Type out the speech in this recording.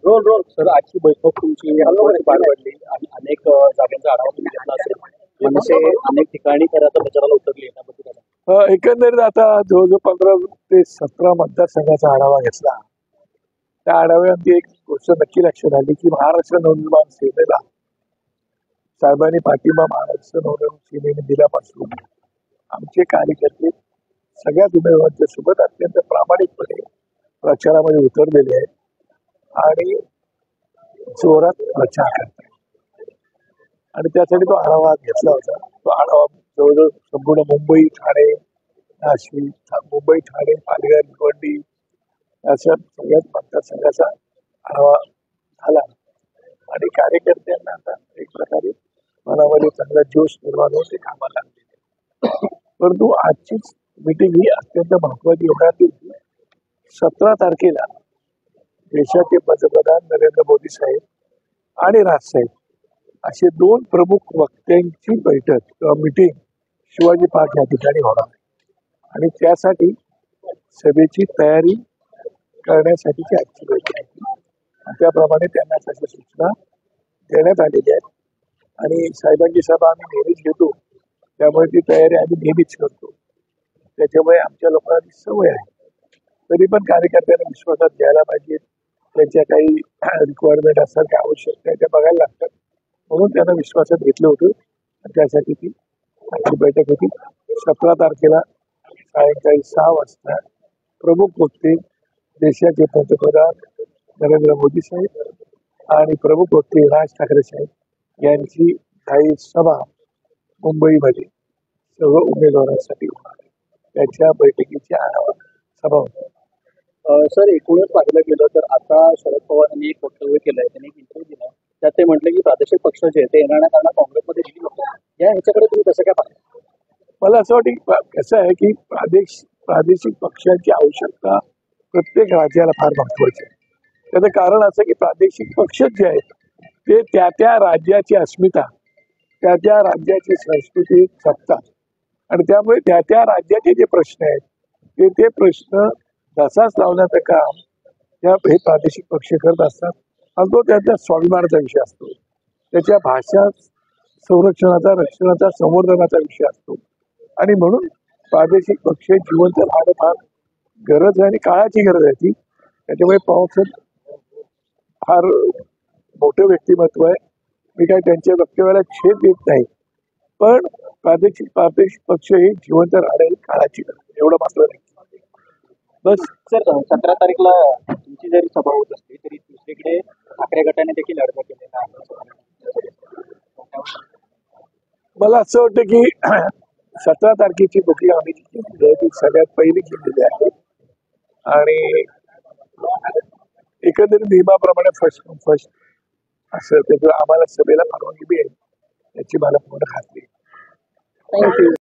Role role sir, आजची बैठक तुमची पार पडली आणि अनेक जागांचा आढावा तुम्ही घेतला असेल. मनसे अनेक ठिकाणी खरं तर प्रचाराला उतरली आहे त्याबद्दल. एकंदरीत आता जवळजवळ 15 ते 17 मतदारसंघाचा आढावा घेतला. त्या आढाव्यामध्ये एक गोष्ट नक्की लक्षात आली की महाराष्ट्र नवनिर्माण सेनेला साहेबांनी पाठिंबा महाराष्ट्र नवनिर्माण सेनेने दिल्यापासून आमचे कार्यकर्ते सगळ्याच उमेदवारांच्या सोबत अत्यंत प्रामाणिकपणे प्रचारामध्ये उतरलेले आहेत आणि जोरात प्रचार करतात. आणि त्यासाठी तो आढावा घेतला होता. तो आढावा जवळजवळ संपूर्ण मुंबई, ठाणे, नाशिक, मुंबई, ठाणे, पालघर, भिवंडी अशा सगळ्याच मतदारसंघाचा आढावा झाला आणि कार्यकर्त्यांना आता एक प्रकारे मनामध्ये चांगला जोश निर्माण होऊन ते कामाला लागले. परंतु आजचीच मीटिंग ही अत्यंत महत्वाची होणार होती. 17 तारखेला देशाचे पंतप्रधान नरेंद्र मोदी साहेब आणि राजसाहेब असे 2 प्रमुख वक्त्यांची बैठक किंवा मीटिंग शिवाजी पार्क या ठिकाणी होणार आहे आणि त्यासाठी सभेची तयारी करण्यासाठीची आजची बैठक आहे. त्याप्रमाणे त्यांना तशा सूचना देण्यात आलेल्या आहेत आणि साहेबांची सभा आम्ही नेहमीच घेतो, त्यामुळे ती तयारी आम्ही नेहमीच करतो. त्याच्यामुळे आमच्या लोकांना सवय आहे. तरी पण कार्यकर्त्यांना विश्वासात घ्यायला पाहिजे. त्यांच्या काही रिक्वायरमेंट असतात, काही आवश्यकता आहे त्या बघायला लागतात, म्हणून त्यांना विश्वासात घेतलं होतं आणि त्यासाठी ती आजची बैठक होती. 17 तारखेला सायंकाळी 6 वाजता प्रमुख वक्ते देशाचे पंतप्रधान नरेंद्र मोदी साहेब आणि प्रमुख वक्ते राज ठाकरे साहेब यांची काही सभा मुंबईमध्ये सर्व उमेदवारांसाठी होणार आहे. त्याच्या बैठकीची आढावा सभा होती. सर, एकूणच पाहिलं गेलं तर आता शरद पवार यांनी एक वक्तव्य केलंय, त्यांनी एक इंटरव्ह्यू दिला, त्यात ते म्हटले की प्रादेशिक पक्ष जे आहे ते येणाऱ्या काळात काँग्रेसमध्ये गेली होते. या ह्याच्याकडे तुम्ही कसं काय पाहता? मला असं वाटतं की कसं आहे की प्रादेशिक पक्षांची आवश्यकता प्रत्येक राज्याला फार महत्वाची आहे. त्याचं कारण असं की प्रादेशिक पक्ष जे आहेत ते त्या राज्याची अस्मिता, त्या राज्याची संस्कृती जपतात आणि त्यामुळे त्या राज्याचे जे प्रश्न आहेत ते प्रश्न तसाच लावण्याचं काम हे प्रादेशिक पक्ष करत असतात आणि तो त्यांच्या स्वाभिमानाचा विषय असतो. त्याच्या भाषा संरक्षणाचा, रक्षणाचा, संवर्धनाचा विषय असतो आणि म्हणून प्रादेशिक पक्ष जिवंत राहणं फार गरज आहे आणि काळाची गरज आहे ती. त्याच्यामुळे पवार फार मोठं व्यक्तिमत्व आहे. मी काय त्यांच्या वक्तव्याला छेद देत नाही, पण प्रादेशिक पक्ष हे जिवंत राहणं ही काळाची गरज आहे, एवढं मात्र नाही. बस सर, 17 तारीखला तुमची जरी सभा होत असली तरी दुसरीकडे ठाकरे गटाने देखील अर्ज केलेला आहे. मला असं वाटतं की 17 तारखेची बुकिंग आम्ही केलेली आहे ती सगळ्यात पहिली केलेली आहे आणि एकंदरीत नियमाप्रमाणे फर्स्ट असं त्याचं आम्हाला सभेला परवानगी मिळेल याची मला पूर्ण खात्री आहे. थँक्यू.